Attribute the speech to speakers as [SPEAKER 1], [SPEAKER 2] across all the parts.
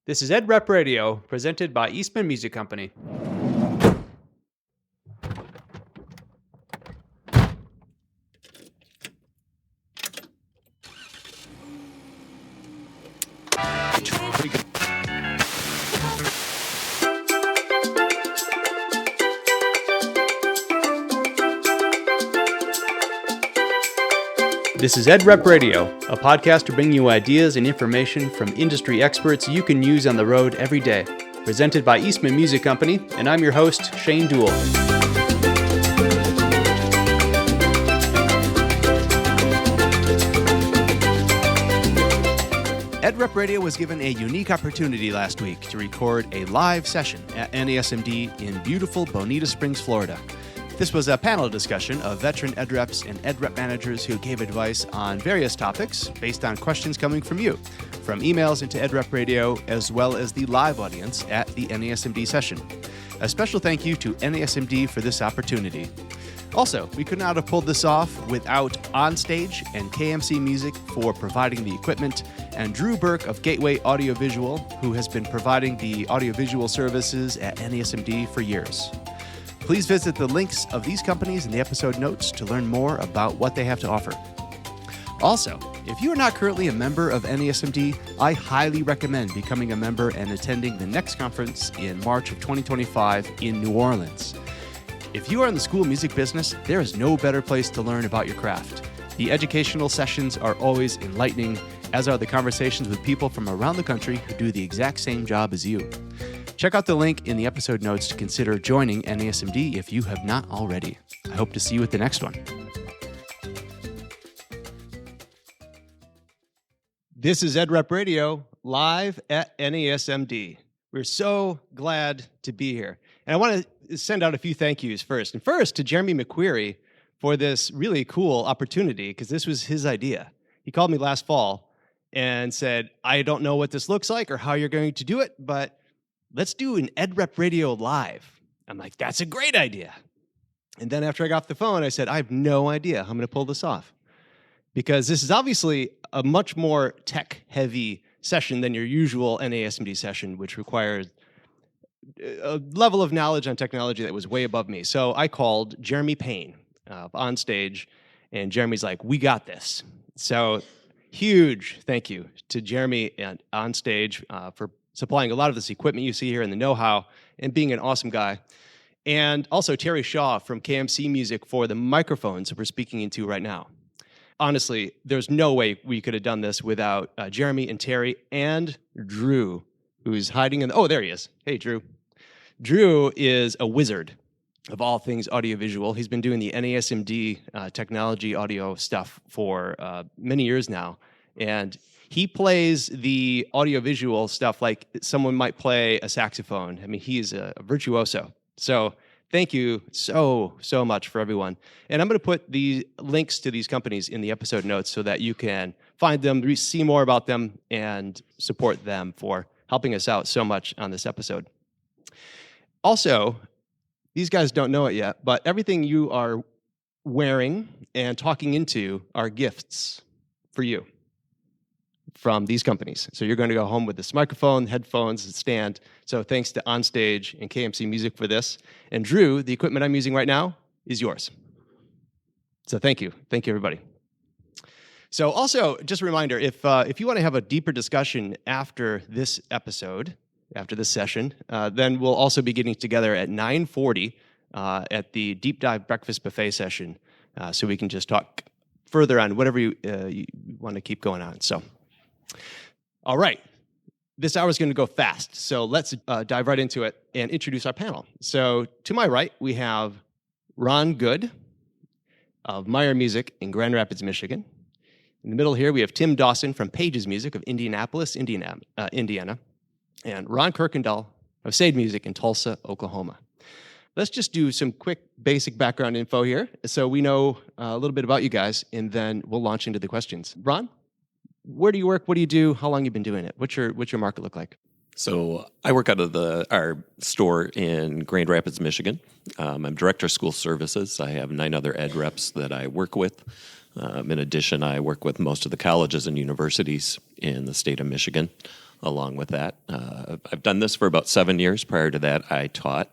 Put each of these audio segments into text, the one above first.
[SPEAKER 1] This is Ed Rep Radio, presented by Eastman Music Company. This is Ed Rep Radio, a podcast to bring you ideas and information from industry experts you can use on the road every day. Presented by Eastman Music Company, and I'm your host, Shane Duell. Ed Rep Radio was given a unique opportunity last week to record a live session at NASMD in beautiful Bonita Springs, Florida. This was a panel discussion of veteran Ed Reps and Ed Rep managers who gave advice on various topics based on questions coming from you, from emails into Ed Rep Radio, as well as the live audience at the NASMD session. A special thank you to NASMD for this opportunity. Also, we could not have pulled this off without Onstage and KMC Music for providing the equipment, and Drew Burke of Gateway Audiovisual, who has been providing the audiovisual services at NASMD for years. Please visit the links of these companies in the episode notes to learn more about what they have to offer. Also, if you are not currently a member of NASMD, I highly recommend becoming a member and attending the next conference in March of 2025 in New Orleans. If you are in the school music business, there is no better place to learn about your craft. The educational sessions are always enlightening, as are the conversations with people from around the country who do the exact same job as you. Check out the link in the episode notes to consider joining NASMD if you have not already. I hope to see you at the next one. This is Ed Rep Radio, live at NASMD. We're so glad to be here. And I want to send out a few thank yous first. And first to Jeremy McQuarrie for this really cool opportunity, because this was his idea. He called me last fall and said, I don't know what this looks like or how you're going to do it, but let's do an Ed Rep Radio live. I'm like, that's a great idea. And then after I got off the phone, I said, I have no idea how I'm going to pull this off. Because this is obviously a much more tech-heavy session than your usual NASMD session, which requires a level of knowledge on technology that was way above me. So I called Jeremy Payne on stage, and Jeremy's like, we got this. So huge thank you to Jeremy and on stage for supplying a lot of this equipment you see here and the know-how, and being an awesome guy. And also Terry Shaw from KMC Music for the microphones that we're speaking into right now. Honestly, there's no way we could have done this without Jeremy and Terry and Drew, who's hiding in the... Oh, there he is. Hey, Drew. Drew is a wizard of all things audiovisual. He's been doing the NASMD technology audio stuff for many years now, and he plays the audiovisual stuff like someone might play a saxophone. I mean, he's a virtuoso. So thank you so much for everyone. And I'm going to put the links to these companies in the episode notes so that you can find them, see more about them, and support them for helping us out so much on this episode. Also, these guys don't know it yet, but everything you are wearing and talking into are gifts for you from these companies. So you're going to go home with this microphone, headphones, and stand. So thanks to Onstage and KMC Music for this. And Drew, the equipment I'm using right now is yours. So thank you. Thank you, everybody. So also, just a reminder, if you want to have a deeper discussion after this episode, after this session, then we'll also be getting together at 9:40 at the Deep Dive Breakfast Buffet session, so we can just talk further on whatever you want to keep going on. So, all right. This hour is going to go fast, so let's dive right into it and introduce our panel. So to my right, we have Ron Good of Meyer Music in Grand Rapids, Michigan. In the middle here, we have Tim Dawson from Paiges Music of Indianapolis, Indiana, and Ron Kuykendall of Saied Music in Tulsa, Oklahoma. Let's just do some quick basic background info here so we know a little bit about you guys, and then we'll launch into the questions. Ron, where do you work? What do you do? How long have you been doing it? What's your market look like?
[SPEAKER 2] So I work out of our store in Grand Rapids, Michigan. I'm Director of School Services. I have 9 other ed reps that I work with. In addition, I work with most of the colleges and universities in the state of Michigan. Along with that, I've done this for about 7 years. Prior to that, I taught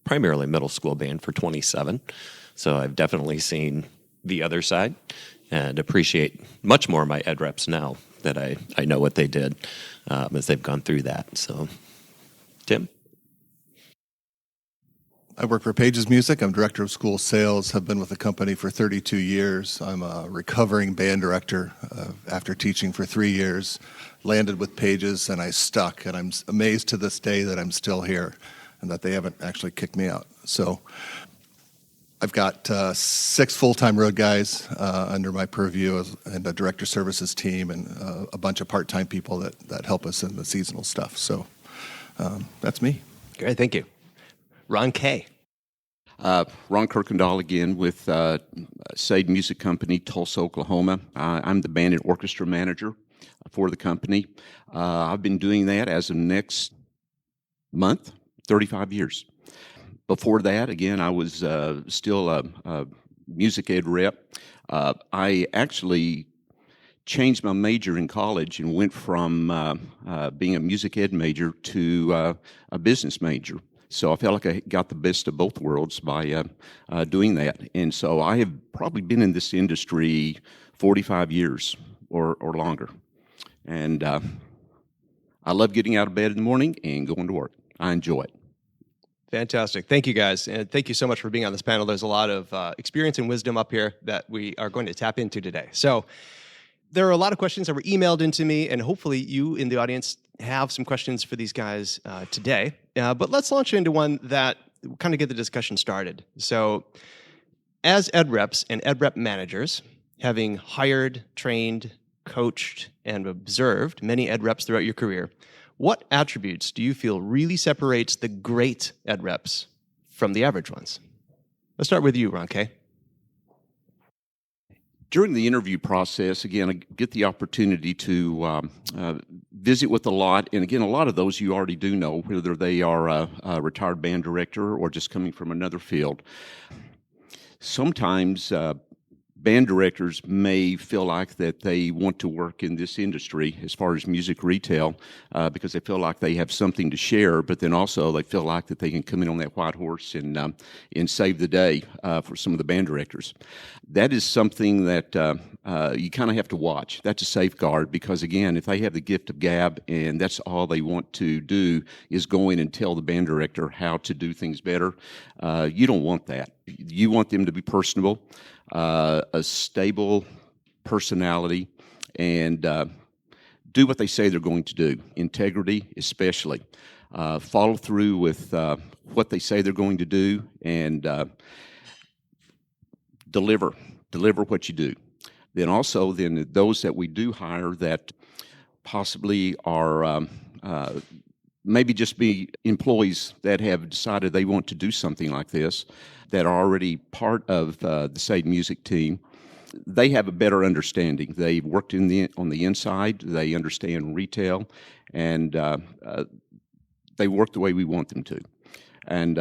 [SPEAKER 2] primarily middle school band for 27. So I've definitely seen the other side and appreciate much more my ed reps now that I know what they did as they've gone through that. So, Tim?
[SPEAKER 3] I work for Paiges Music. I'm director of school sales, have been with the company for 32 years. I'm a recovering band director after teaching for 3 years, landed with Paiges, and I stuck. And I'm amazed to this day that I'm still here and that they haven't actually kicked me out. So I've got 6 full-time road guys under my purview and a director services team and a bunch of part-time people that help us in the seasonal stuff. So that's me.
[SPEAKER 1] Great, thank you. Ron K.
[SPEAKER 4] Ron Kuykendall again with Saied Music Company, Tulsa, Oklahoma. I'm the band and orchestra manager for the company. I've been doing that as of next month, 35 years. Before that, again, I was still a music ed rep. I actually changed my major in college and went from being a music ed major to a business major. So I felt like I got the best of both worlds by doing that. And so I have probably been in this industry 45 years or longer. And I love getting out of bed in the morning and going to work. I enjoy it.
[SPEAKER 1] Fantastic. Thank you, guys. And thank you so much for being on this panel. There's a lot of experience and wisdom up here that we are going to tap into today. So there are a lot of questions that were emailed into me, and hopefully you in the audience have some questions for these guys today. But let's launch into one that will kind of get the discussion started. So as ed reps and ed rep managers, having hired, trained, coached, and observed many ed reps throughout your career, what attributes do you feel really separates the great ed reps from the average ones? Let's start with you, Ron K.
[SPEAKER 4] During the interview process, again, I get the opportunity to visit with a lot, and again, a lot of those you already do know, whether they are a retired band director or just coming from another field. Sometimes band directors may feel like that they want to work in this industry as far as music retail because they feel like they have something to share, but then also they feel like that they can come in on that white horse and save the day for some of the band directors. That is something that you kind of have to watch. That's a safeguard because, again, if they have the gift of gab and that's all they want to do is go in and tell the band director how to do things better, you don't want that. You want them to be personable, a stable personality, and do what they say they're going to do. Integrity, especially. Follow through with what they say they're going to do, and deliver what you do. Then also, those that we do hire that possibly are maybe just be employees that have decided they want to do something like this, that are already part of the Saied music team. They have a better understanding. They've worked on the inside. They understand retail, and they work the way we want them to. And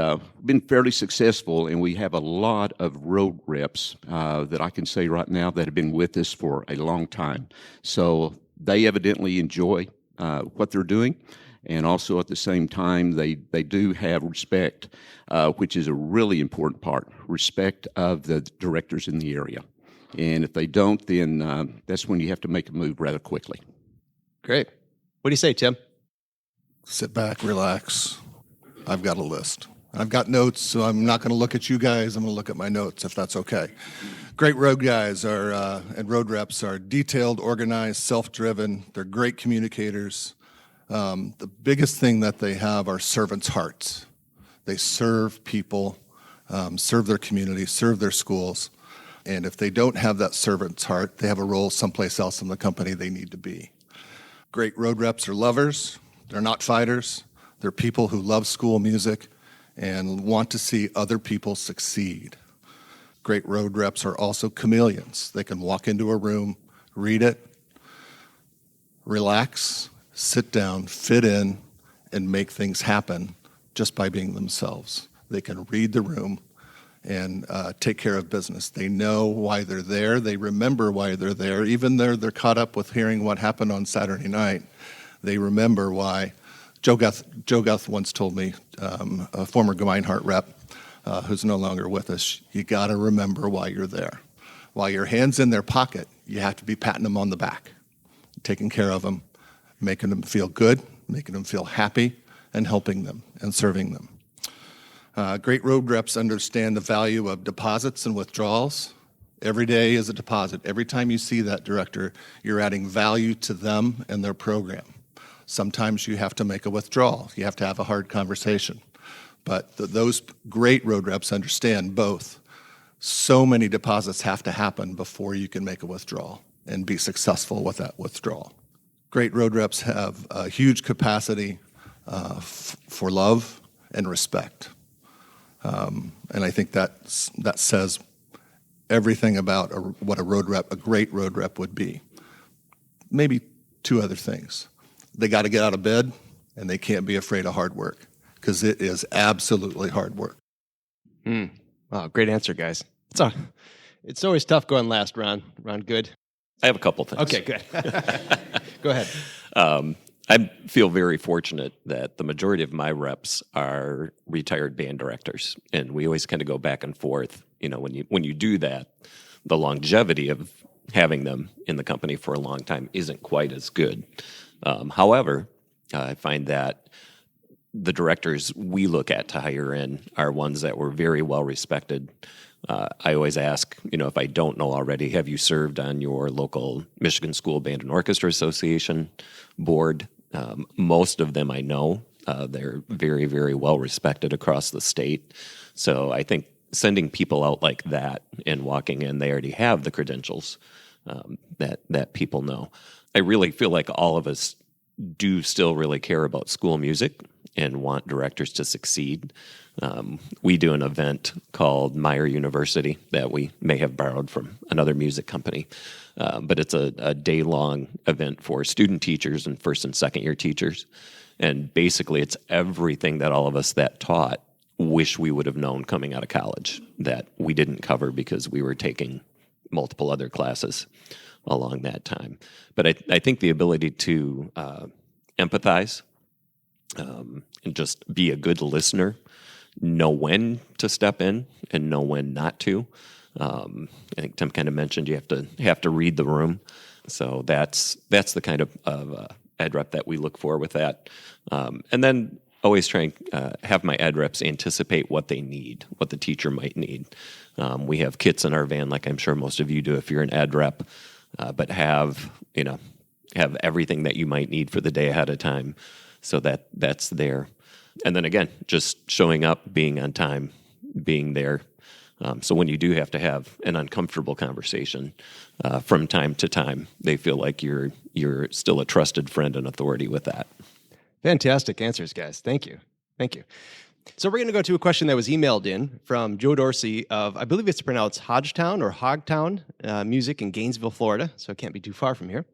[SPEAKER 4] been fairly successful, and we have a lot of road reps that I can say right now that have been with us for a long time. So they evidently enjoy what they're doing, and also at the same time, they do have respect, which is a really important part, respect of the directors in the area. And if they don't, then that's when you have to make a move rather quickly.
[SPEAKER 1] Great. What do you say, Tim?
[SPEAKER 3] Sit back, relax. I've got a list. I've got notes, so I'm not going to look at you guys. I'm going to look at my notes, if that's okay. Great road guys and road reps are detailed, organized, self-driven. They're great communicators. The biggest thing that they have are servants' hearts. They serve people, serve their community, serve their schools. And if they don't have that servant's heart, they have a role someplace else in the company they need to be. Great road reps are lovers. They're not fighters. They're people who love school music and want to see other people succeed. Great road reps are also chameleons. They can walk into a room, read it, relax, sit down, fit in, and make things happen just by being themselves. They can read the room and take care of business. They know why they're there. They remember why they're there. Even though they're caught up with hearing what happened on Saturday night, they remember why Joe Guth once told me, a former Gemeinhart rep who's no longer with us, you got to remember why you're there. While your hand's in their pocket, you have to be patting them on the back, taking care of them, making them feel good, making them feel happy, and helping them and serving them. Great road reps understand the value of deposits and withdrawals. Every day is a deposit. Every time you see that, director, you're adding value to them and their program. Sometimes you have to make a withdrawal. You have to have a hard conversation. But those great road reps understand both. So many deposits have to happen before you can make a withdrawal and be successful with that withdrawal. Great road reps have a huge capacity for love and respect. And I think that says everything about what a great road rep would be. Maybe two other things. They got to get out of bed, and they can't be afraid of hard work, because it is absolutely hard work.
[SPEAKER 1] Wow, great answer, guys. It's always tough going last, Ron. Ron, good?
[SPEAKER 2] I have a couple things.
[SPEAKER 1] Okay, good. Go ahead.
[SPEAKER 2] I feel very fortunate that the majority of my reps are retired band directors, and we always kind of go back and forth. You know, when you do that, the longevity of having them in the company for a long time isn't quite as good. However, I find that the directors we look at to hire in are ones that were very well respected. I always ask, if I don't know already, have you served on your local Michigan School Band and Orchestra Association board? Most of them I know. They're very, very well respected across the state. So I think sending people out like that and walking in, they already have the credentials that people know. I really feel like all of us do still really care about school music and want directors to succeed. We do an event called Meyer University that we may have borrowed from another music company, but it's a day-long event for student teachers and first and second year teachers. And basically it's everything that all of us that taught wish we would have known coming out of college that we didn't cover because we were taking multiple other classes along that time. But I think the ability to empathize and just be a good listener, know when to step in and know when not to. I think Tim kind of mentioned you have to read the room. So that's the kind of ed rep that we look for with that. And then always try and have my ed reps anticipate what they need, what the teacher might need. We have kits in our van, like I'm sure most of you do if you're an ed rep, but have everything that you might need for the day ahead of time so that's there. And then again, just showing up, being on time, being there. So when you do have to have an uncomfortable conversation from time to time, they feel like you're still a trusted friend and authority with that.
[SPEAKER 1] Fantastic answers, guys. Thank you. Thank you. So we're going to go to a question that was emailed in from Joe Dorsey of, I believe it's pronounced Hodgetown or Hogtown Music in Gainesville, Florida. So it can't be too far from here.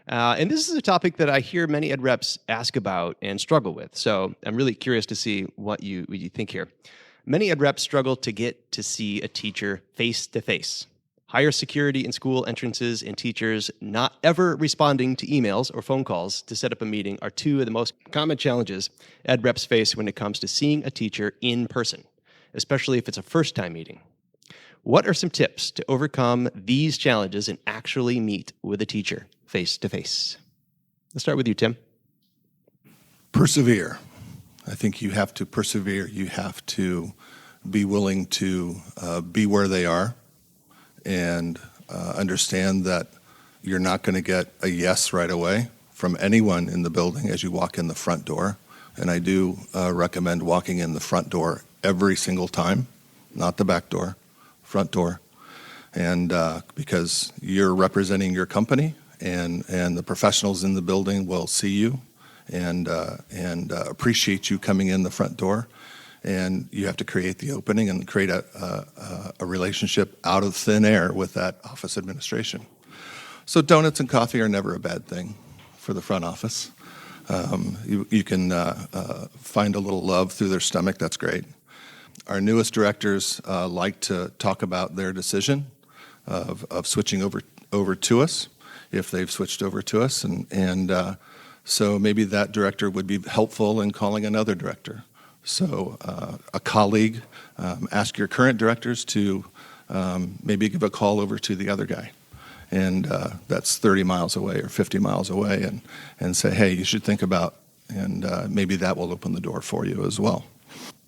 [SPEAKER 1] And this is a topic that I hear many ed reps ask about and struggle with. So I'm really curious to see what you think here. Many ed reps struggle to get to see a teacher face to face. Higher security in school entrances and teachers not ever responding to emails or phone calls to set up a meeting are two of the most common challenges ed reps face when it comes to seeing a teacher in person, especially if it's a first-time meeting. What are some tips to overcome these challenges and actually meet with a teacher face to face? Let's start with you, Tim.
[SPEAKER 3] Persevere. I think you have to persevere. You have to be willing to be where they are and understand that you're not going to get a yes right away from anyone in the building as you walk in the front door. And I do recommend walking in the front door every single time, not the back door, front door. And because you're representing your company and the professionals in the building will see you and appreciate you coming in the front door. And you have to create the opening and create a relationship out of thin air with that office administration. So donuts and coffee are never a bad thing for the front office. You can find a little love through their stomach. That's great. Our newest directors like to talk about their decision of switching over to us, if they've switched over to us. And So maybe that director would be helpful in calling another director. So a colleague, ask your current directors to maybe give a call over to the other guy. And that's 30 miles away or 50 miles away, and say, hey, you should think about, and maybe that will open the door for you as well.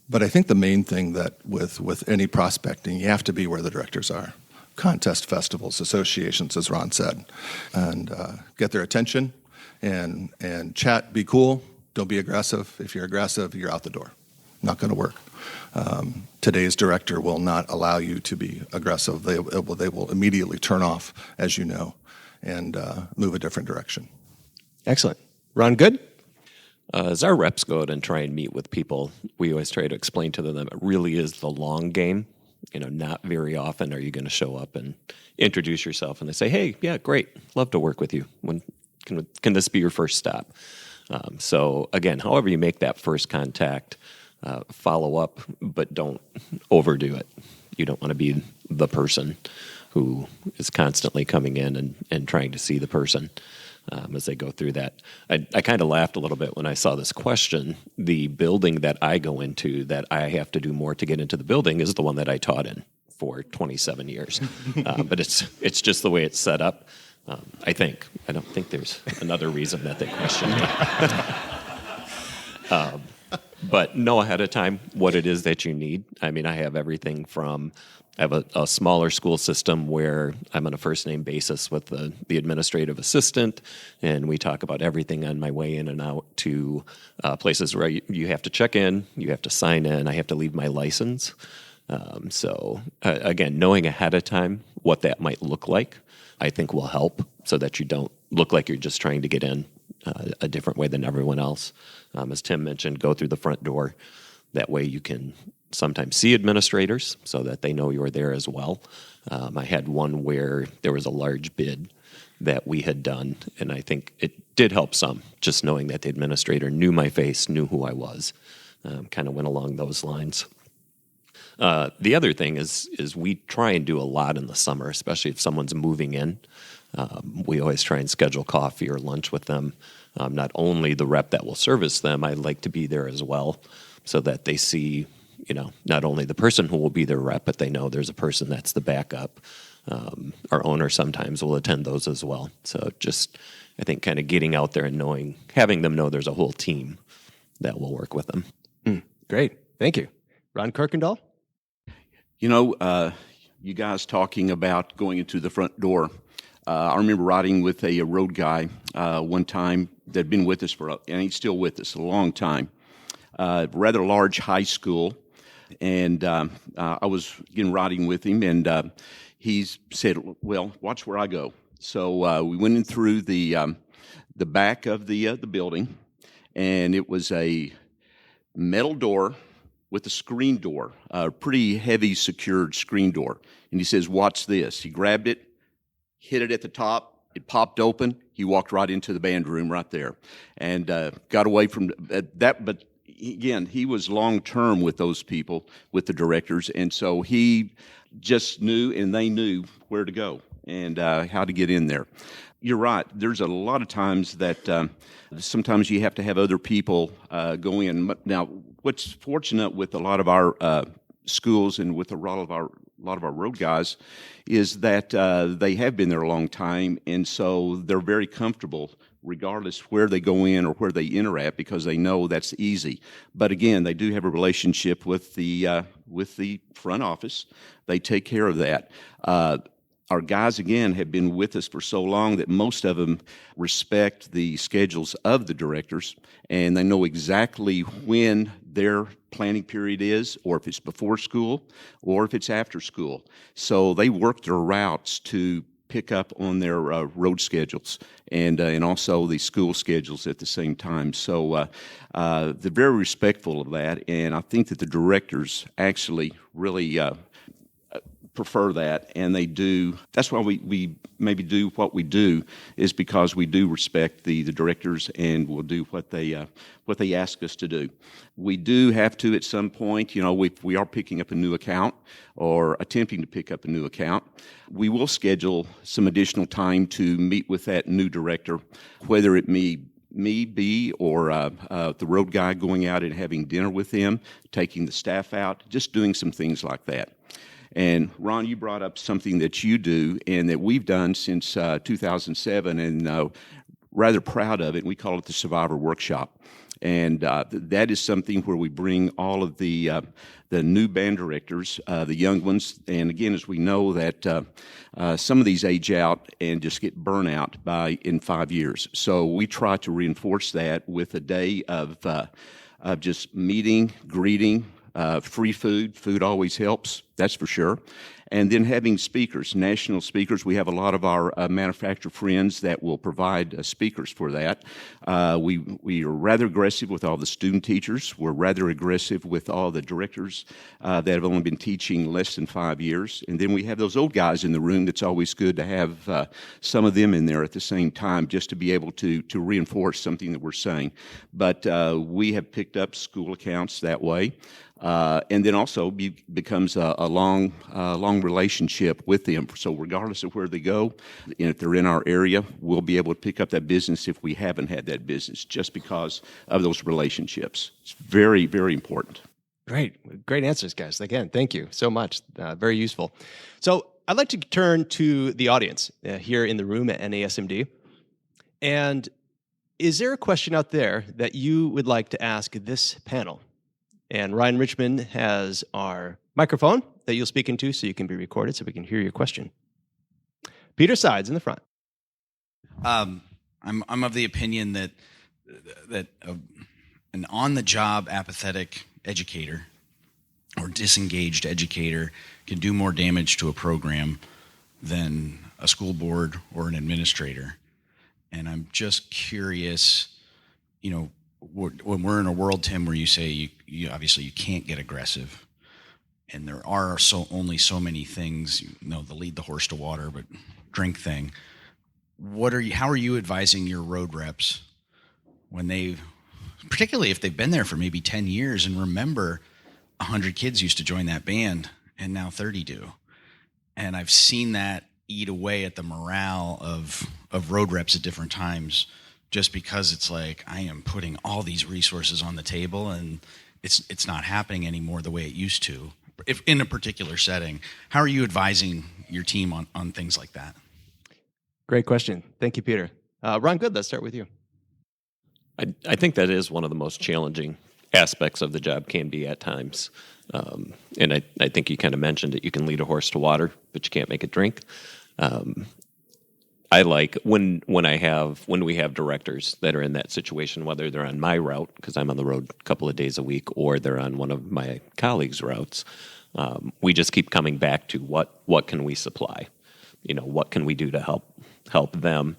[SPEAKER 3] But I think the main thing that with any prospecting, you have to be where the directors are. Contest festivals, associations, as Ron said, and get their attention and chat, be cool, don't be aggressive. If you're aggressive, you're out the door. Not going to work. Today's director will not allow you to be aggressive. They will immediately turn off, as you know, and move a different direction.
[SPEAKER 1] Excellent. Ron, good?
[SPEAKER 2] As our reps go out and try and meet with people, we always try to explain to them that it really is the long game. Not very often are you going to show up and introduce yourself and they say, hey, yeah, great, love to work with you. When can this be your first stop? So again, however you make that first contact, follow up, but don't overdo it. You don't want to be the person who is constantly coming in and trying to see the person as they go through that. I kind of laughed a little bit when I saw this question. The building that I go into that I have to do more to get into the building is the one that I taught in for 27 years. But it's just the way it's set up, I think. I don't think there's another reason that they questioned it. But know ahead of time what it is that you need. I mean, I have everything from, I have a smaller school system where I'm on a first-name basis with the administrative assistant, and we talk about everything on my way in and out to places where you have to check in, you have to sign in, I have to leave my license. So, again, knowing ahead of time what that might look like, I think will help so that you don't look like you're just trying to get in a different way than everyone else. As Tim mentioned, go through the front door. That way you can sometimes see administrators so that they know you're there as well. I had one where there was a large bid that we had done, and I think it did help some, just knowing that the administrator knew my face, knew who I was, kind of went along those lines. The other thing is we try and do a lot in the summer, especially if someone's moving in. We always try and schedule coffee or lunch with them. Not only the rep that will service them, I like to be there as well so that they see, not only the person who will be their rep, but they know there's a person that's the backup. Our owner sometimes will attend those as well. So just, I think, kind of getting out there and having them know there's a whole team that will work with them.
[SPEAKER 1] Great. Thank you. Ron Kuykendall?
[SPEAKER 4] You guys talking about going into the front door. I remember riding with a road guy one time that had been with us and he's still with us a long time. Rather large high school, and I was riding with him, and he said, "Well, watch where I go." So we went in through the back of the building, and it was a metal door with a screen door, a pretty heavy secured screen door. And he says, "Watch this." He grabbed it, hit it at the top, it popped open, he walked right into the band room right there and got away from that. But again, he was long-term with those people, with the directors, and so he just knew, and they knew where to go and how to get in there. You're right, there's a lot of times that sometimes you have to have other people go in. Now, what's fortunate with a lot of our schools and with a lot of our road guys is that they have been there a long time, and so they're very comfortable regardless where they go in or where they enter at, because they know that's easy. But again, they do have a relationship with the front office. They take care of that. Our guys, again, have been with us for so long that most of them respect the schedules of the directors, and they know exactly when their planning period is, or if it's before school, or if it's after school. So they work their routes to pick up on their road schedules and also the school schedules at the same time. So they're very respectful of that, and I think that the directors actually really prefer that, and they do. That's why we maybe do what we do, is because we do respect the directors, and we'll do what they ask us to do. We do have to, at some point, if we are picking up a new account or attempting to pick up a new account, we will schedule some additional time to meet with that new director, whether it be me be or the road guy going out and having dinner with them, taking the staff out, just doing some things like that. And Ron, you brought up something that you do and that we've done since 2007, and rather proud of it. We call it the Survivor Workshop. And that is something where we bring all of the new band directors, the young ones, and again, as we know that some of these age out and just get burnt out in 5 years. So we try to reinforce that with a day of just meeting, greeting, free food. Food always helps, that's for sure. And then having speakers, national speakers. We have a lot of our manufacturer friends that will provide speakers for that. We are rather aggressive with all the student teachers. We're rather aggressive with all the directors that have only been teaching less than 5 years. And then we have those old guys in the room. That's always good to have some of them in there at the same time, just to be able to reinforce something that we're saying. But we have picked up school accounts that way. And then also becomes a long relationship with them. So regardless of where they go, and if they're in our area, we'll be able to pick up that business if we haven't had that business, just because of those relationships. It's very, very important.
[SPEAKER 1] Great answers, guys. Again, thank you so much. Very useful. So I'd like to turn to the audience here in the room at NASMD. And is there a question out there that you would like to ask this panel? And Ryan Richmond has our microphone that you'll speak into so you can be recorded so we can hear your question. Peter Saied's in the front.
[SPEAKER 5] I'm of the opinion that an on-the-job apathetic educator or disengaged educator can do more damage to a program than a school board or an administrator. And I'm just curious, when we're in a world, Tim, where you say you obviously you can't get aggressive, and there are only so many things, the lead the horse to water, but drink thing. How are you advising your road reps when particularly if they've been there for maybe 10 years and remember 100 kids used to join that band and now 30 do, and I've seen that eat away at the morale of road reps at different times. Just because it's like I am putting all these resources on the table and it's not happening anymore the way it used to. If in a particular setting, how are you advising your team on things like that?
[SPEAKER 1] Great question. Thank you, Peter. Ron Good, let's start with you.
[SPEAKER 2] I think that is one of the most challenging aspects of the job, can be at times. And I think you kind of mentioned it. You can lead a horse to water, but you can't make it drink. I like when we have directors that are in that situation, whether they're on my route, because I'm on the road a couple of days a week, or they're on one of my colleagues' routes. We just keep coming back to what can we supply? What can we do to help them?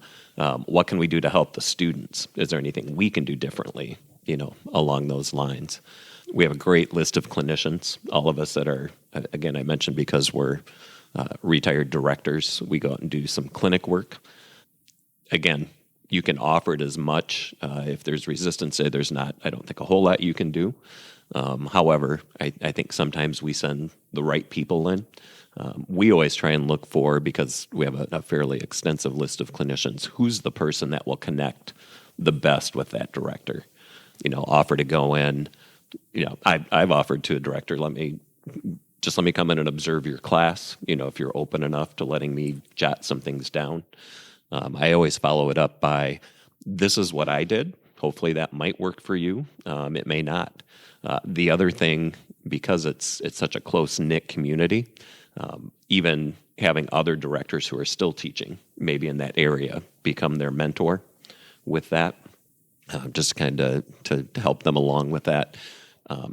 [SPEAKER 2] What can we do to help the students? Is there anything we can do differently, along those lines? We have a great list of clinicians, all of us that are, again, I mentioned because we're retired directors. We go out and do some clinic work. Again, you can offer it as much. If there's resistance, there's not, I don't think, a whole lot you can do. However, I think sometimes we send the right people in. We always try and look for, because we have a fairly extensive list of clinicians, who's the person that will connect the best with that director. Offer to go in. I've offered to a director, let me come in and observe your class, if you're open enough to letting me jot some things down. I always follow it up by, this is what I did. Hopefully that might work for you. It may not. The other thing, because it's such a close-knit community, even having other directors who are still teaching, maybe in that area, become their mentor with that, just kind of to help them along with that.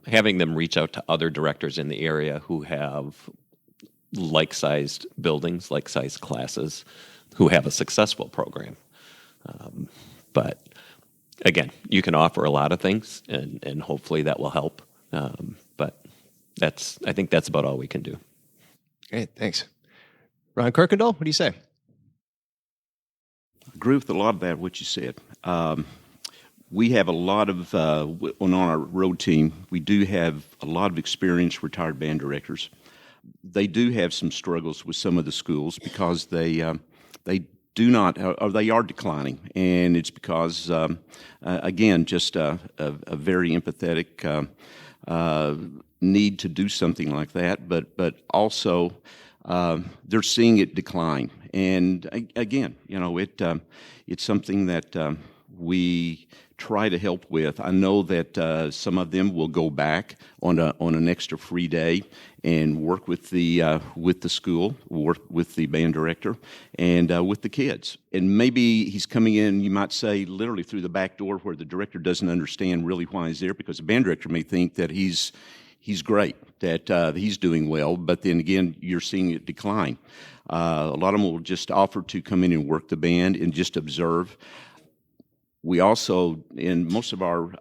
[SPEAKER 2] Having them reach out to other directors in the area who have like-sized buildings, like-sized classes, who have a successful program. But again, you can offer a lot of things, and hopefully that will help. But I think that's about all we can do.
[SPEAKER 1] Great, thanks. Ron Kuykendall, what do you say?
[SPEAKER 4] I agree with a lot of that, what you said. We have a lot of, on our road team, we do have a lot of experienced retired band directors. They do have some struggles with some of the schools because they do not, or they are declining, and it's because, again, just a very empathetic need to do something like that, but also they're seeing it decline. And again, it's something that we try to help with. I know that some of them will go back on an extra free day and work with the school, work with the band director, and with the kids. And maybe he's coming in, you might say, literally through the back door, where the director doesn't understand really why he's there, because the band director may think that he's great, that he's doing well, but then again, you're seeing it decline. A lot of them will just offer to come in and work the band and just observe. We also, in most of our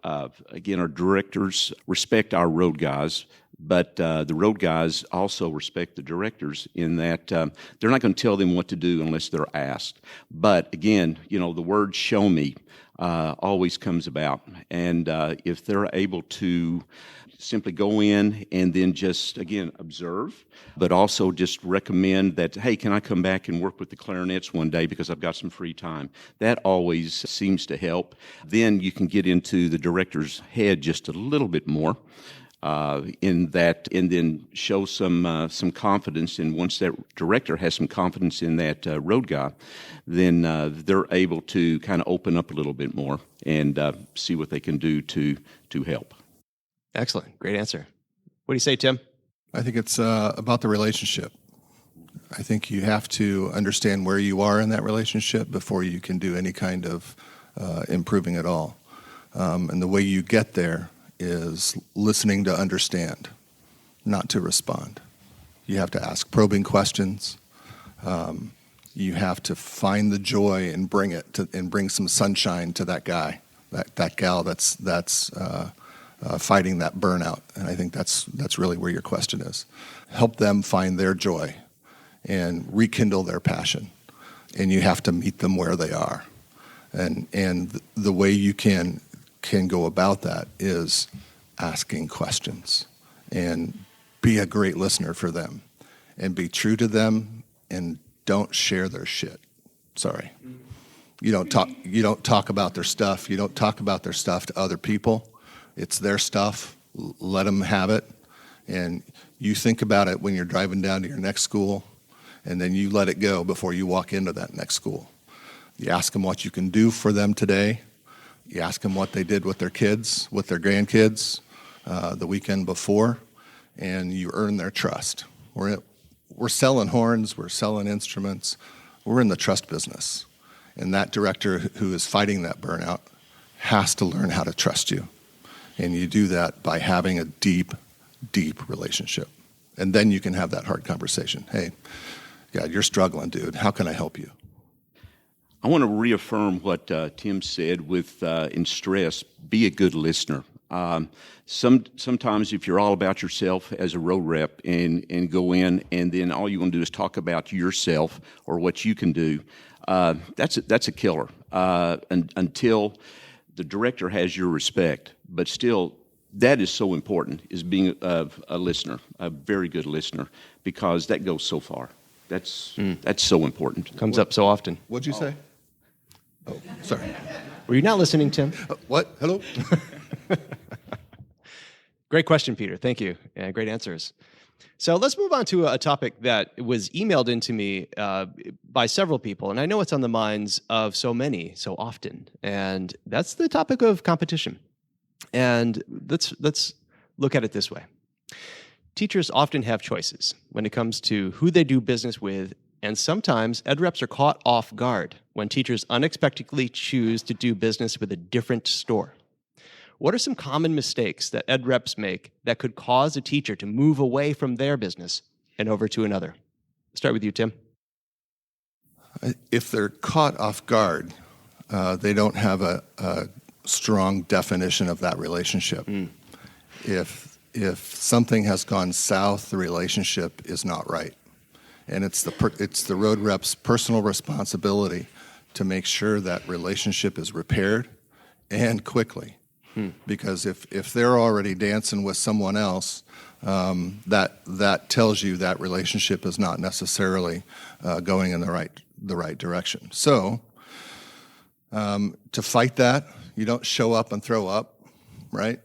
[SPEAKER 4] directors respect our road guys, but the road guys also respect the directors in that they're not going to tell them what to do unless they're asked. But again, the word "show me" always comes about, and if they're able to simply go in and then just, again, observe, but also just recommend that, hey, can I come back and work with the clarinets one day because I've got some free time? That always seems to help. Then you can get into the director's head just a little bit more in that, and then show some confidence. And once that director has some confidence in that road guy, then they're able to kind of open up a little bit more and see what they can do to help.
[SPEAKER 1] Excellent. Great answer. What do you say, Tim?
[SPEAKER 3] I think it's about the relationship. I think you have to understand where you are in that relationship before you can do any kind of improving at all. And the way you get there is listening to understand, not to respond. You have to ask probing questions. You have to find the joy and bring it to, and bring some sunshine to that guy, that gal that's fighting that burnout. And I think that's really where your question is. Help them find their joy and rekindle their passion. And you have to meet them where they are. And the way you can go about that is asking questions and be a great listener for them and be true to them and don't share their shit. Sorry. You don't talk about their stuff. You don't talk about their stuff to other people. It's their stuff. Let them have it. And you think about it when you're driving down to your next school, and then you let it go before you walk into that next school. You ask them what you can do for them today. You ask them what they did with their kids, with their grandkids the weekend before, and you earn their trust. We're selling horns. We're selling instruments. We're in the trust business. And that director who is fighting that burnout has to learn how to trust you. And you do that by having a deep, deep relationship. And then you can have that hard conversation. Hey, God, you're struggling, dude. How can I help you?
[SPEAKER 4] I want to reaffirm what Tim said with in stress, be a good listener. Sometimes if you're all about yourself as a road rep and go in and then all you want to do is talk about yourself or what you can do, that's a killer until the director has your respect. But still, that is so important, is being a listener, a very good listener, because that goes so far. That's so important.
[SPEAKER 1] Comes up so often.
[SPEAKER 3] What'd you say? Oh, sorry.
[SPEAKER 1] Were you not listening, Tim?
[SPEAKER 3] What? Hello?
[SPEAKER 1] Great question, Peter. Thank you. And great answers. So let's move on to a topic that was emailed into me by several people, and I know it's on the minds of so many so often, and that's the topic of competition. And let's look at it this way. Teachers often have choices when it comes to who they do business with, and sometimes ed reps are caught off guard when teachers unexpectedly choose to do business with a different store. What are some common mistakes that ed reps make that could cause a teacher to move away from their business and over to another? Start with you, Tim.
[SPEAKER 3] If they're caught off guard, they don't have a strong definition of that relationship. If something has gone south, the relationship is not right. And it's the road rep's personal responsibility to make sure that relationship is repaired and quickly. Because if they're already dancing with someone else, that tells you that relationship is not necessarily going in the the right direction. So to fight that, you don't show up and throw up, right?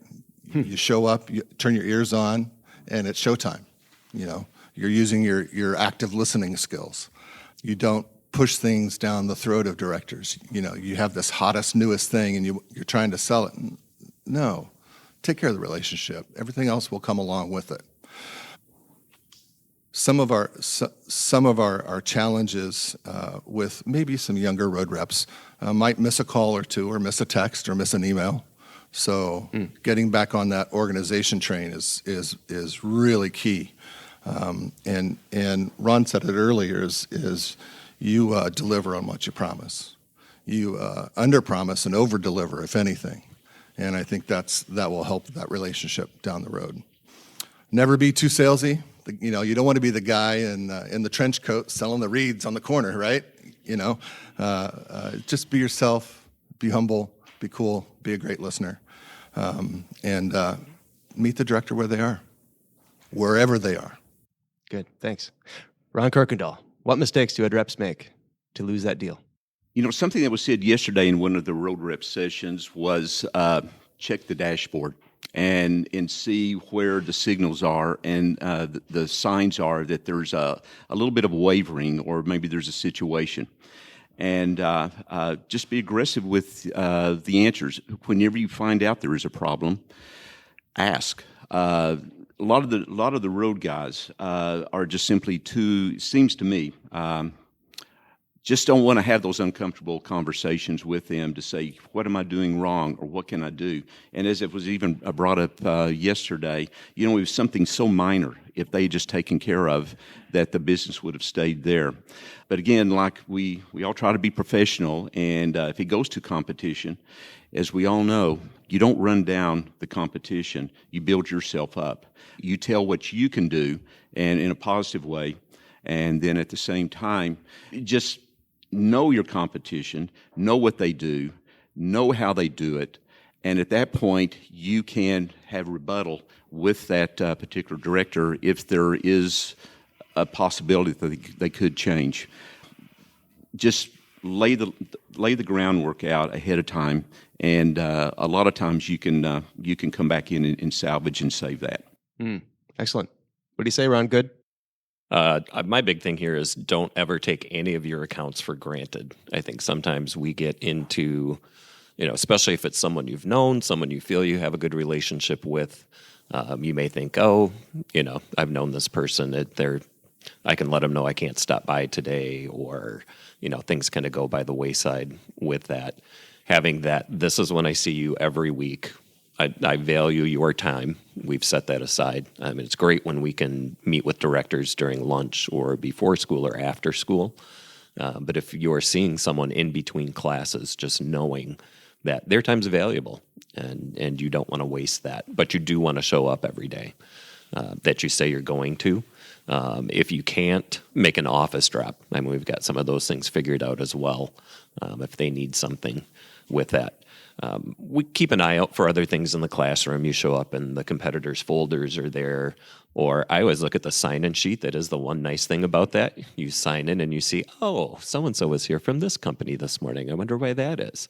[SPEAKER 3] You show up, you turn your ears on, and it's showtime. You're using your active listening skills. You don't push things down the throat of directors. You have this hottest, newest thing, and you're trying to sell it. No, take care of the relationship. Everything else will come along with it. Some of our challenges with maybe some younger road reps might miss a call or two, or miss a text, or miss an email. So getting back on that organization train is really key. And Ron said it earlier: is you deliver on what you promise. You under-promise and over-deliver, if anything. And I think that will help that relationship down the road. Never be too salesy. You don't want to be the guy in the trench coat selling the reeds on the corner, right? Just be yourself, be humble, be cool, be a great listener, and meet the director where they are, wherever they are.
[SPEAKER 1] Good, thanks. Ron Kuykendall, what mistakes do ed reps make to lose that deal?
[SPEAKER 4] Something that was said yesterday in one of the road rep sessions was check the dashboard and see where the signals are and the signs are that there's a little bit of wavering, or maybe there's a situation. And just be aggressive with the answers. Whenever you find out there is a problem, ask. A lot of the road guys are just simply too, seems to me, just don't want to have those uncomfortable conversations with them to say, what am I doing wrong, or what can I do? And as it was even brought up yesterday, it was something so minor, if they had just taken care of, that the business would have stayed there. But again, like we all try to be professional, and if it goes to competition, as we all know, you don't run down the competition, you build yourself up. You tell what you can do, and in a positive way, and then at the same time, just know your competition, know what they do, know how they do it, and at that point, you can have rebuttal with that particular director if there is a possibility that they could change. Just lay the groundwork out ahead of time, and a lot of times you can come back in and salvage and save that.
[SPEAKER 1] Excellent. What do you say, Ron? Good?
[SPEAKER 2] My big thing here is don't ever take any of your accounts for granted. I think sometimes we get into, especially if it's someone you've known, someone you feel you have a good relationship with, you may think, I've known this person. I can let them know I can't stop by today, or, things kind of go by the wayside with that. Having that, this is when I see you every week. I value your time. We've set that aside. It's great when we can meet with directors during lunch or before school or after school. But if you're seeing someone in between classes, just knowing that their time's valuable and you don't want to waste that, but you do want to show up every day that you say you're going to. If you can't, make an office drop. We've got some of those things figured out as well, if they need something with that. We keep an eye out for other things in the classroom. You show up and the competitors' folders are there. Or I always look at the sign-in sheet. That is the one nice thing about that. You sign in and you see, so-and-so was here from this company this morning. I wonder why that is.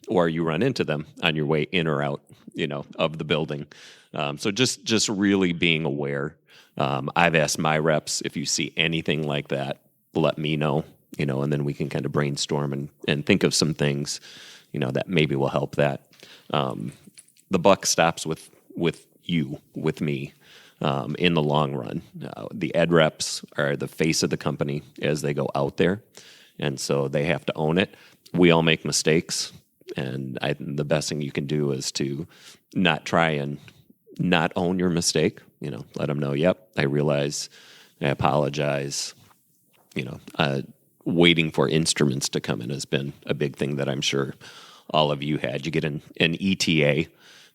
[SPEAKER 2] Or you run into them on your way in or out, of the building. So just really being aware. I've asked my reps, if you see anything like that, let me know, and then we can kind of brainstorm and think of some things that maybe will help that. The buck stops with you, with me, in the long run. The ed reps are the face of the company as they go out there, and so they have to own it. We all make mistakes, and the best thing you can do is to not try and not own your mistake. Let them know, yep, I realize, I apologize. Waiting for instruments to come in has been a big thing that I'm sure all of you had. You get an ETA,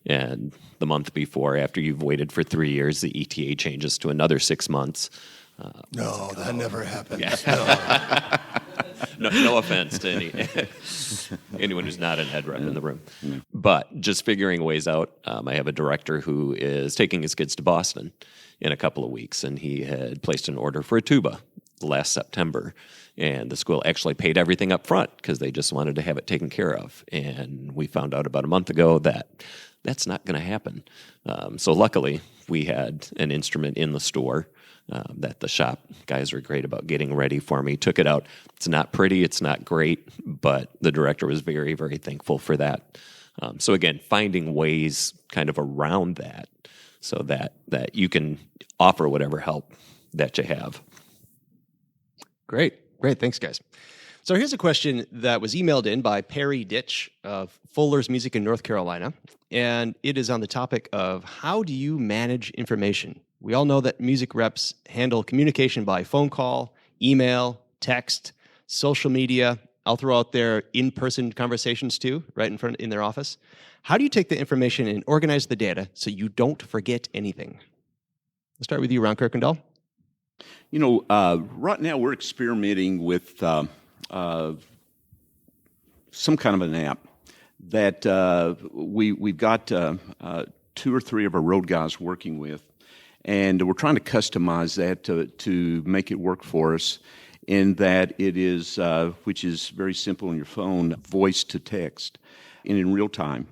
[SPEAKER 2] and the month before, after you've waited for 3 years, the ETA changes to another 6 months.
[SPEAKER 3] No, that never happened.
[SPEAKER 2] Yeah. No offense to anyone who's not an ed rep in the room. But just figuring ways out. I have a director who is taking his kids to Boston in a couple of weeks, and he had placed an order for a tuba last September. And the school actually paid everything up front because they just wanted to have it taken care of. And we found out about a month ago that that's not going to happen. So luckily, we had an instrument in the store that the shop guys were great about getting ready for me. Took it out. It's not pretty. It's not great. But the director was very, very thankful for that. So again, finding ways kind of around that so that you can offer whatever help that you have.
[SPEAKER 1] Great. Thanks, guys. So here's a question that was emailed in by Perry Ditch of Fuller's Music in North Carolina. And it is on the topic of how do you manage information? We all know that music reps handle communication by phone call, email, text, social media. I'll throw out their in-person conversations too, right in their office. How do you take the information and organize the data so you don't forget anything? Let's start with you, Ron Kuykendall.
[SPEAKER 4] Right now we're experimenting with some kind of an app that we've got 2 or 3 of our road guys working with, and we're trying to customize that to make it work for us. In that it is, which is very simple on your phone, voice to text, and in real time.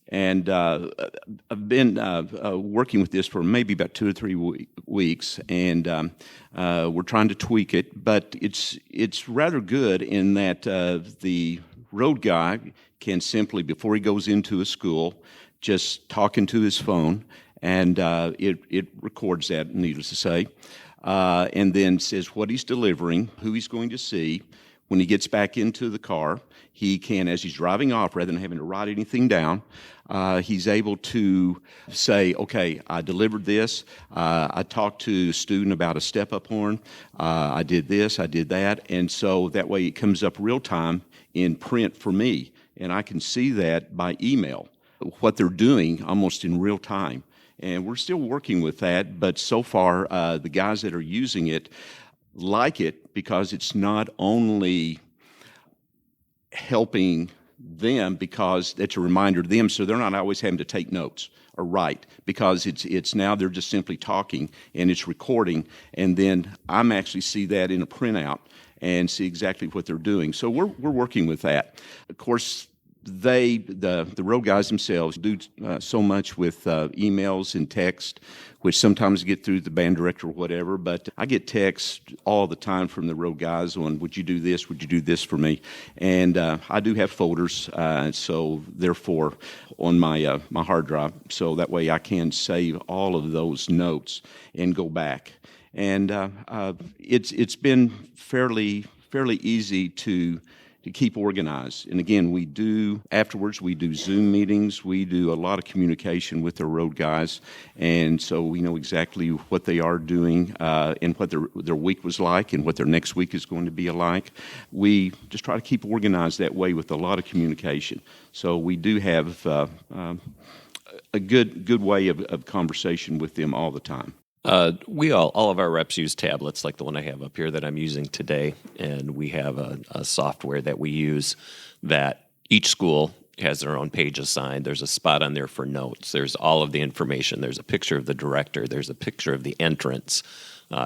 [SPEAKER 4] And I've been working with this for maybe about 2 or 3 weeks, and we're trying to tweak it. But it's rather good in that the road guy can simply, before he goes into a school, just talk into his phone, and it records that, needless to say, and then says what he's delivering, who he's going to see. When he gets back into the car, he can, as he's driving off, rather than having to write anything down, he's able to say, okay, I delivered this, I talked to a student about a step-up horn, I did this, I did that, and so that way it comes up real time in print for me, and I can see that by email, what they're doing almost in real time. And we're still working with that, but so far the guys that are using it like it because it's not only helping them because it's a reminder to them, so they're not always having to take notes or write, because it's now they're just simply talking and it's recording, and then I'm actually see that in a printout and see exactly what they're doing. So we're working with that. Of course, the road guys themselves do so much with emails and text, which sometimes get through the band director or whatever, but I get texts all the time from the road guys on, would you do this, would you do this for me? And I do have folders, so therefore on my my hard drive, so that way I can save all of those notes and go back. And it's been fairly easy to keep organized. And again, afterwards we do Zoom meetings, we do a lot of communication with the road guys, and so we know exactly what they are doing and what their week was like and what their next week is going to be like. We just try to keep organized that way with a lot of communication. So we do have a good way of conversation with them all the time.
[SPEAKER 2] All of our reps use tablets like the one I have up here that I'm using today, and we have a software that we use that each school has their own page assigned. There's a spot on there for notes. There's all of the information. There's a picture of the director. There's a picture of the entrance,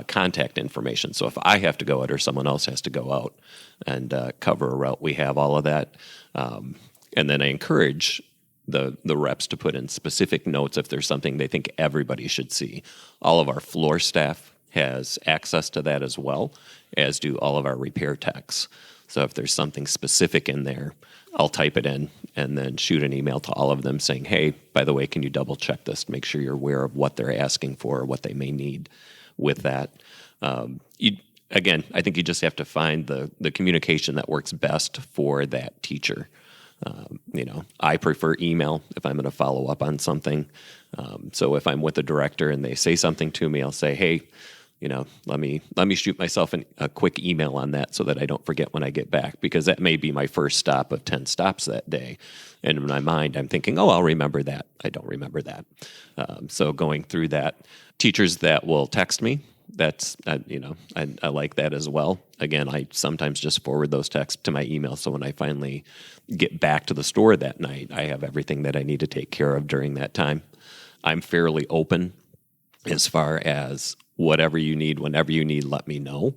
[SPEAKER 2] contact information. So if I have to go out or someone else has to go out and cover a route, we have all of that. And then I encourage the reps to put in specific notes if there's something they think everybody should see. All of our floor staff has access to that as well, as do all of our repair techs. So if there's something specific in there, I'll type it in and then shoot an email to all of them saying, hey, by the way, can you double check this to make sure you're aware of what they're asking for or what they may need with that. Again, I think you just have to find the communication that works best for that teacher. I prefer email if I'm going to follow up on something. So if I'm with the director and they say something to me, I'll say, hey, let me shoot myself a quick email on that so that I don't forget when I get back, because that may be my first stop of 10 stops that day. And in my mind, I'm thinking, oh, I'll remember that. I don't remember that. So going through that, teachers that will text me, that's, I like that as well. Again, I sometimes just forward those texts to my email, so when I finally get back to the store that night, I have everything that I need to take care of during that time. I'm fairly open as far as whatever you need, whenever you need, let me know.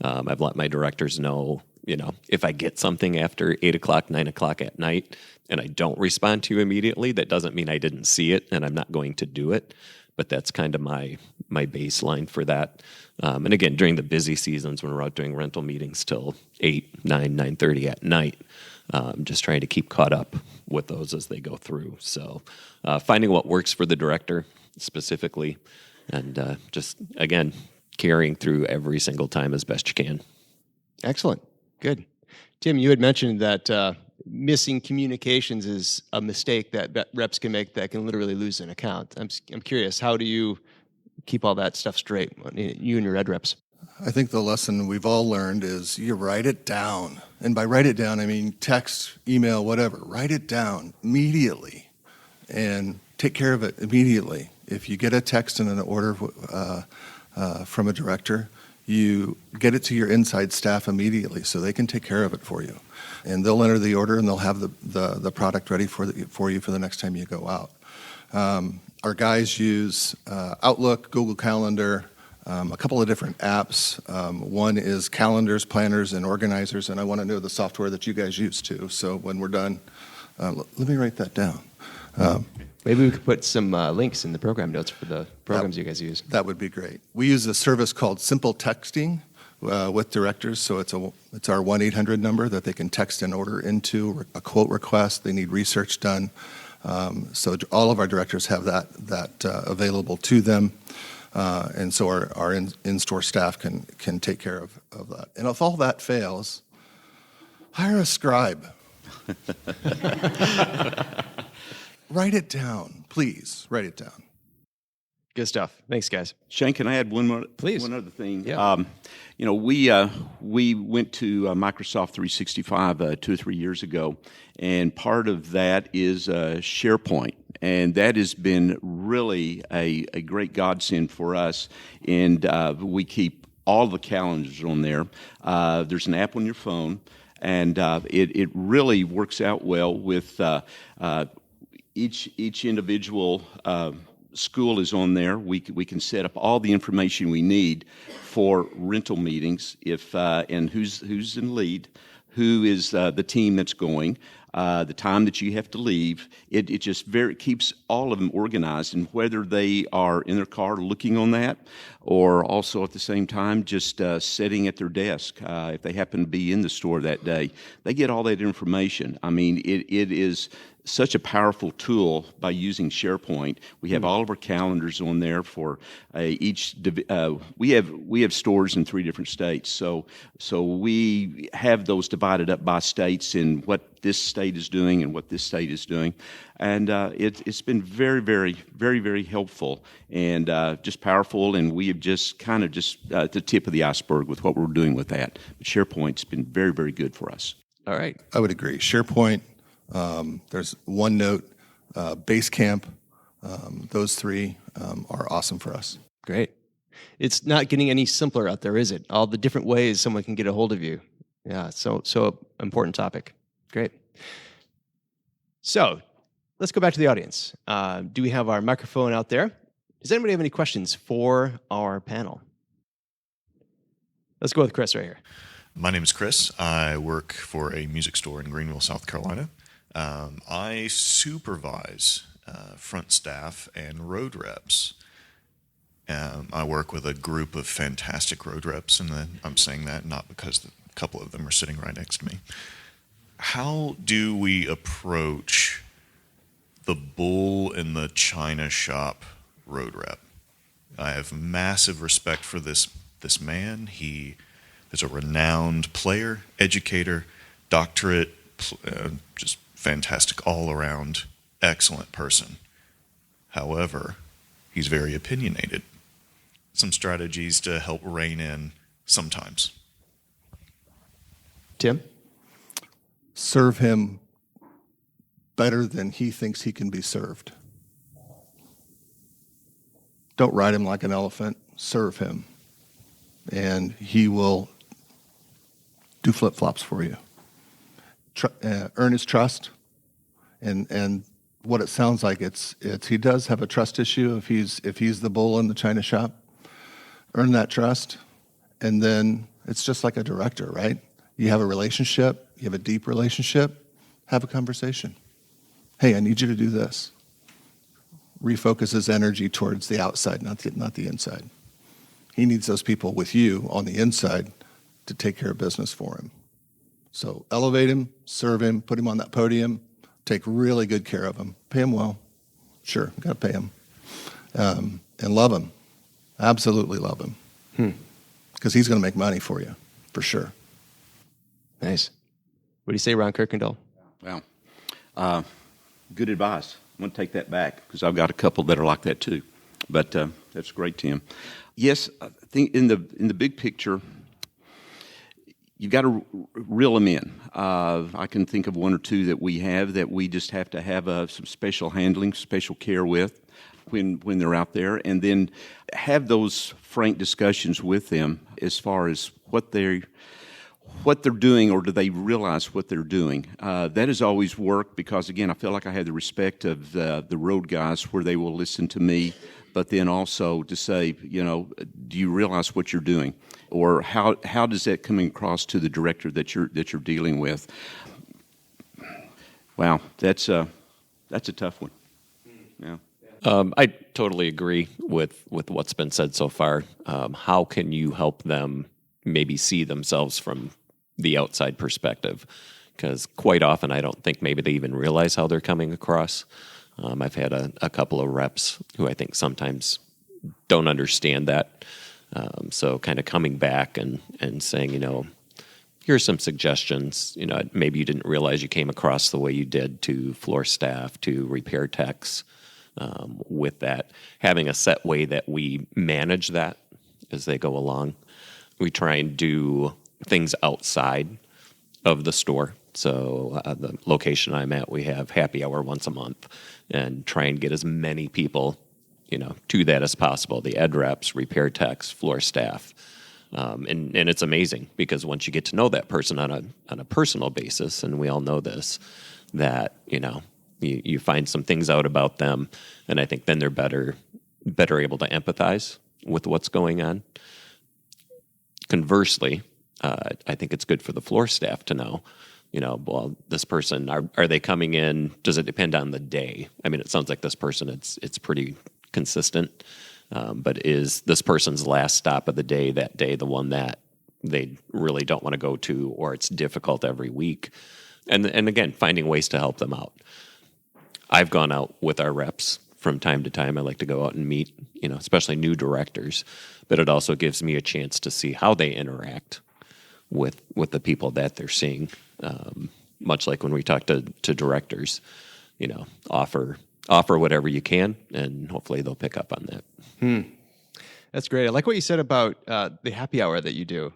[SPEAKER 2] I've let my directors know, if I get something after 8 o'clock, 9 o'clock at night, and I don't respond to you immediately, that doesn't mean I didn't see it and I'm not going to do it. But that's kind of my baseline for that. And again, during the busy seasons when we're out doing rental meetings till 8, 9, 9:30 at night, just trying to keep caught up with those as they go through. So finding what works for the director specifically, and just, again, carrying through every single time as best you can.
[SPEAKER 1] Excellent. Good. Tim, you had mentioned that missing communications is a mistake that reps can make that can literally lose an account. I'm curious, how do you keep all that stuff straight, you and your ed reps?
[SPEAKER 3] I think the lesson we've all learned is you write it down. And by write it down, I mean text, email, whatever. Write it down immediately and take care of it immediately. If you get a text and an order from a director, you get it to your inside staff immediately so they can take care of it for you. And they'll enter the order and they'll have the product ready for you for the next time you go out. Our guys use Outlook, Google Calendar, a couple of different apps. One is calendars, planners, and organizers, and I want to know the software that you guys use too. So when we're done, let me write that down.
[SPEAKER 1] Maybe we could put some links in the program notes for the programs you guys use.
[SPEAKER 3] That would be great. We use a service called Simple Texting with directors, so it's our 1-800 number that they can text an order into, a quote request. They need research done. So all of our directors have that available to them. And so our in-store staff can take care of that. And if all that fails, hire a scribe. Write it down, please. Write it down.
[SPEAKER 1] Good stuff. Thanks, guys.
[SPEAKER 4] Shane, can I add one more?
[SPEAKER 1] Please.
[SPEAKER 4] One other thing.
[SPEAKER 1] Yeah.
[SPEAKER 4] We went to Microsoft 365 2 or 3 years ago, and part of that is SharePoint. And that has been really a great godsend for us. And we keep all the calendars on there. There's an app on your phone, and it really works out well with each individual school is on there. We can set up all the information we need for rental meetings, and who's in lead, who is the team that's going, the time that you have to leave. It just keeps all of them organized, and whether they are in their car looking on that, or also at the same time just sitting at their desk, if they happen to be in the store that day, they get all that information. I mean, it is such a powerful tool by using SharePoint. We have all of our calendars on there for each. We have stores in 3 different states, so we have those divided up by states in what this state is doing and what this state is doing, and it's been very, very, very, very helpful and just powerful. And we have just kind of at the tip of the iceberg with what we're doing with that. But SharePoint's been very, very good for us.
[SPEAKER 1] All right.
[SPEAKER 3] I would agree. SharePoint. There's OneNote, Basecamp. Those 3 are awesome for us.
[SPEAKER 1] Great. It's not getting any simpler out there, is it? All the different ways someone can get a hold of you. Yeah, so important topic. Great. So let's go back to the audience. Do we have our microphone out there? Does anybody have any questions for our panel? Let's go with Chris right here.
[SPEAKER 6] My name is Chris. I work for a music store in Greenville, South Carolina. I supervise front staff and road reps. I work with a group of fantastic road reps, and I'm saying that not because a couple of them are sitting right next to me. How do we approach the bull in the china shop road rep? I have massive respect for this man. He is a renowned player, educator, doctorate, just fantastic all-around, excellent person. However, he's very opinionated. Some strategies to help rein in sometimes.
[SPEAKER 1] Tim?
[SPEAKER 3] Serve him better than he thinks he can be served. Don't ride him like an elephant. Serve him. And he will do flip-flops for you. Earn his trust. And what it sounds like, it's he does have a trust issue if he's the bull in the china shop. Earn that trust, and then It's just like a director, right? You have a relationship, you have a deep relationship, have a conversation. Hey, I need you to do this. Refocus his energy towards the outside, not the inside. He needs those people with you on the inside to take care of business for him. So elevate him, serve him, put him on that podium, take really good care of him, pay him well. Sure, got to pay him. And love him. Absolutely love him. Because he's going to make money for you, for sure.
[SPEAKER 1] Nice. What do you say, Ron Kuykendall?
[SPEAKER 4] Well, good advice. I'm going to take that back because I've got a couple that are like that too. But that's great, Tim. Yes, I think in the big picture, you've got to reel them in. I can think of one or two that we have that we just have to have some special handling, special care with when they're out there, and then have those frank discussions with them as far as what they're doing, or do they realize what they're doing. That has always worked because, again, I feel like I have the respect of the road guys where they will listen to me, but then also to say, do you realize what you're doing? Or how does that come across to the director that you're dealing with? Wow, that's a tough one. Yeah.
[SPEAKER 2] I totally agree with what's been said so far. How can you help them maybe see themselves from the outside perspective? Because quite often I don't think maybe they even realize how they're coming across. I've had a couple of reps who I think sometimes don't understand that. So kind of coming back and saying, here's some suggestions. Maybe you didn't realize you came across the way you did to floor staff, to repair techs. With that, having a set way that we manage that as they go along. We try and do things outside of the store. So the location I'm at, we have happy hour once a month, and try and get as many people, to that as possible. The ed reps, repair techs, floor staff. And it's amazing because once you get to know that person on a personal basis, and we all know this, that, you find some things out about them, and I think then they're better able to empathize with what's going on. Conversely, I think it's good for the floor staff to know, well, this person, are they coming in? Does it depend on the day? I mean, it sounds like this person, it's pretty consistent, but is this person's last stop of the day that day the one that they really don't want to go to, or it's difficult every week? And again, finding ways to help them out. I've gone out with our reps from time to time. I like to go out and meet, especially new directors, but it also gives me a chance to see how they interact with the people that they're seeing. Much like when we talk to directors, offer whatever you can, and hopefully they'll pick up on that.
[SPEAKER 1] That's great. I like what you said about the happy hour that you do.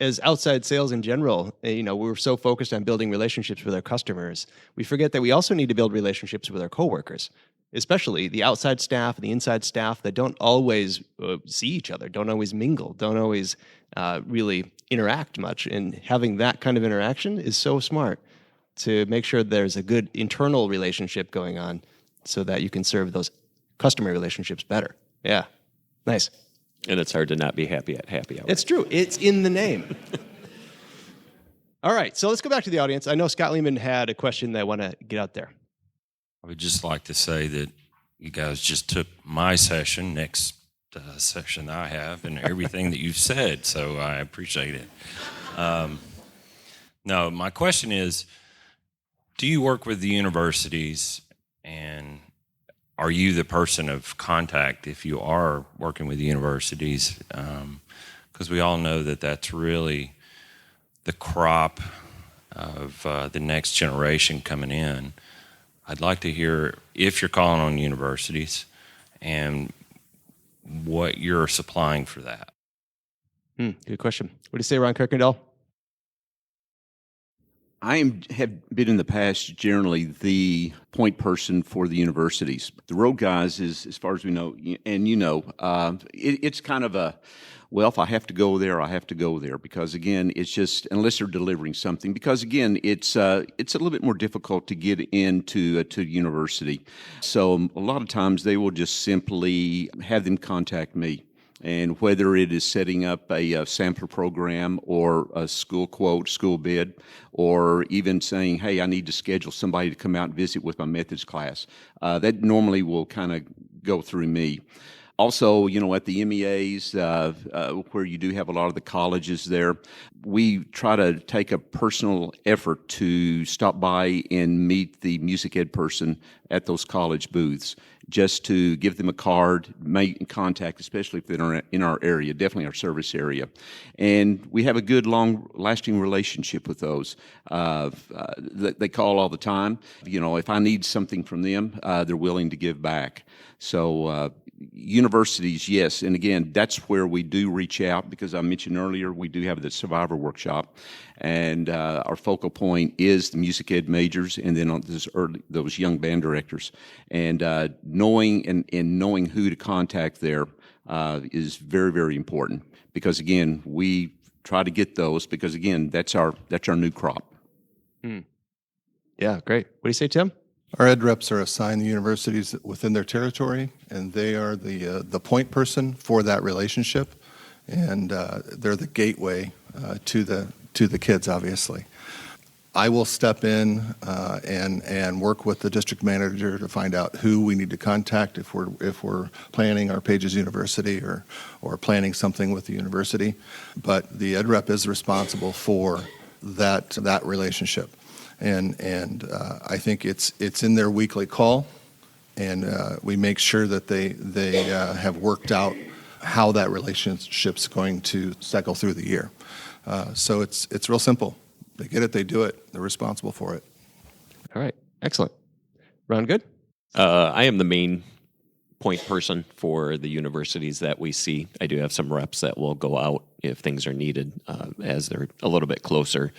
[SPEAKER 1] As outside sales in general, we're so focused on building relationships with our customers, we forget that we also need to build relationships with our coworkers, especially the outside staff and the inside staff that don't always see each other, don't always mingle, don't always really interact much. And having that kind of interaction is so smart to make sure there's a good internal relationship going on so that you can serve those customer relationships better. Yeah, nice.
[SPEAKER 2] And it's hard to not be happy at happy hour.
[SPEAKER 1] It's true. It's in the name. All right, so let's go back to the audience. I know Scott Lehman had a question that I want to get out there.
[SPEAKER 7] I would just like to say that you guys just took my session, next session I have, and everything that you've said, so I appreciate it. No, my question is, do you work with the universities, and are you the person of contact if you are working with the universities? Because we all know that that's really the crop of the next generation coming in. I'd like to hear if you're calling on universities and what you're supplying for that.
[SPEAKER 1] Good question. What do you say, Ron Kuykendall?
[SPEAKER 4] I have been in the past generally the point person for the universities. The road guys is, as far as we know, and it's kind of a, well, if I have to go there, I have to go there, because again, it's just, unless they're delivering something, because again, it's a little bit more difficult to get into to university. So a lot of times they will just simply have them contact me. And whether it is setting up a sampler program or a school quote, school bid, or even saying, hey, I need to schedule somebody to come out and visit with my methods class, that normally will kind of go through me. Also, at the MEAs, where you do have a lot of the colleges there, we try to take a personal effort to stop by and meet the music ed person at those college booths, just to give them a card, make contact, especially if they're in our area, definitely our service area. And we have a good, long-lasting relationship with those. They call all the time. If I need something from them, they're willing to give back. So universities, yes. And again, that's where we do reach out, because I mentioned earlier, we do have the Survivor Workshop. And our focal point is the music ed majors, and then on those young band directors. And knowing who to contact there is very, very important, because again, we try to get those, because again, that's our new crop.
[SPEAKER 1] Yeah, great. What do you say, Tim?
[SPEAKER 3] Our ed reps are assigned the universities within their territory, and they are the point person for that relationship, and they're the gateway to the kids, obviously. I will step in and work with the district manager to find out who we need to contact if we're planning our Paiges University or planning something with the university. But the ed rep is responsible for that relationship. And I think it's in their weekly call, and we make sure that they have worked out how that relationship's going to cycle through the year. So it's real simple. They get it, they do it, they're responsible for it.
[SPEAKER 1] All right, excellent. Ron, good?
[SPEAKER 2] I am the main point person for the universities that we see. I do have some reps that will go out if things are needed as they're a little bit closer.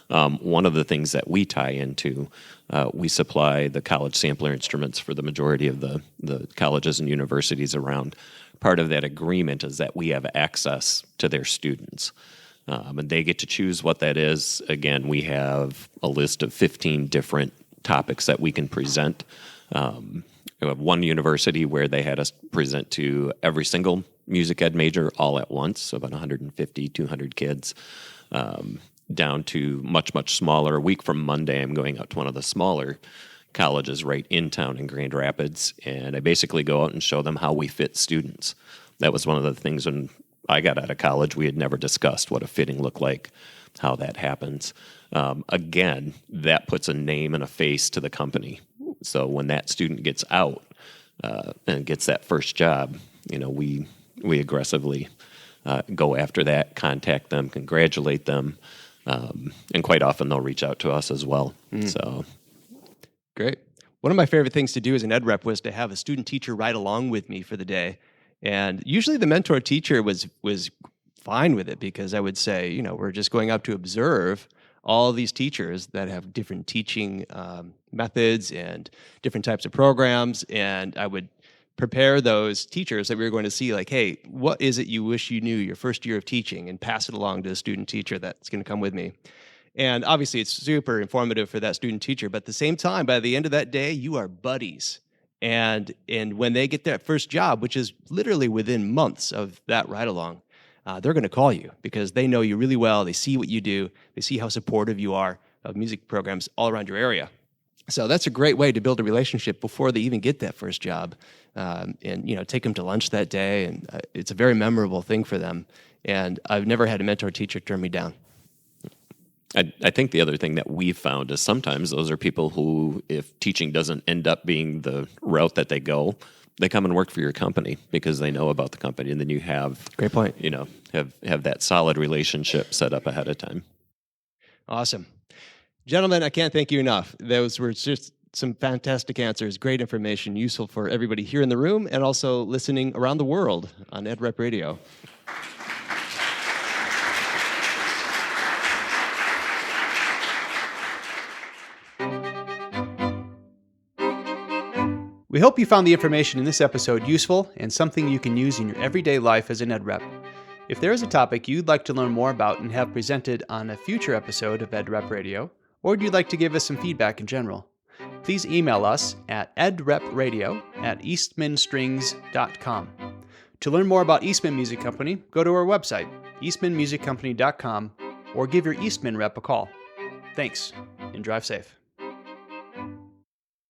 [SPEAKER 2] One of the things that we tie into, we supply the college sampler instruments for the majority of the colleges and universities around. Part of that agreement is that we have access to their students. And they get to choose what that is. Again, we have a list of 15 different topics that we can present. We have one university where they had us present to every single music ed major all at once, so about 150, 200 kids. Down to much, much smaller. A week from Monday, I'm going out to one of the smaller colleges right in town in Grand Rapids, and I basically go out and show them how we fit students. That was one of the things when I got out of college, we had never discussed what a fitting looked like, how that happens. Again, that puts a name and a face to the company. So when that student gets out and gets that first job, we aggressively go after that, contact them, congratulate them. And quite often they'll reach out to us as well. So,
[SPEAKER 1] great. One of my favorite things to do as an ed rep was to have a student teacher ride along with me for the day. And usually the mentor teacher was fine with it, because I would say, we're just going up to observe all these teachers that have different teaching methods and different types of programs. And I would prepare those teachers that we were going to see, like, hey, what is it you wish you knew your first year of teaching, and pass it along to a student teacher that's going to come with me. And obviously it's super informative for that student teacher, but at the same time, by the end of that day, you are buddies. And when they get that first job, which is literally within months of that ride along, they're going to call you because they know you really well. They see what you do. They see how supportive you are of music programs all around your area. So that's a great way to build a relationship before they even get that first job, and take them to lunch that day. And it's a very memorable thing for them. And I've never had a mentor teacher turn me down.
[SPEAKER 2] I think the other thing that we've found is sometimes those are people who, if teaching doesn't end up being the route that they go, they come and work for your company because they know about the company, and then you have
[SPEAKER 1] great point.
[SPEAKER 2] Have that solid relationship set up ahead of time.
[SPEAKER 1] Awesome. Gentlemen, I can't thank you enough. Those were just some fantastic answers, great information, useful for everybody here in the room and also listening around the world on EdRep Radio.
[SPEAKER 8] We hope you found the information in this episode useful and something you can use in your everyday life as an ed rep. If there is a topic you'd like to learn more about and have presented on a future episode of EdRep Radio, or you'd like to give us some feedback in general, please email us at edrepradio@eastmanstrings.com. To learn more about Eastman Music Company, go to our website, eastmanmusiccompany.com, or give your Eastman rep a call. Thanks, and drive safe.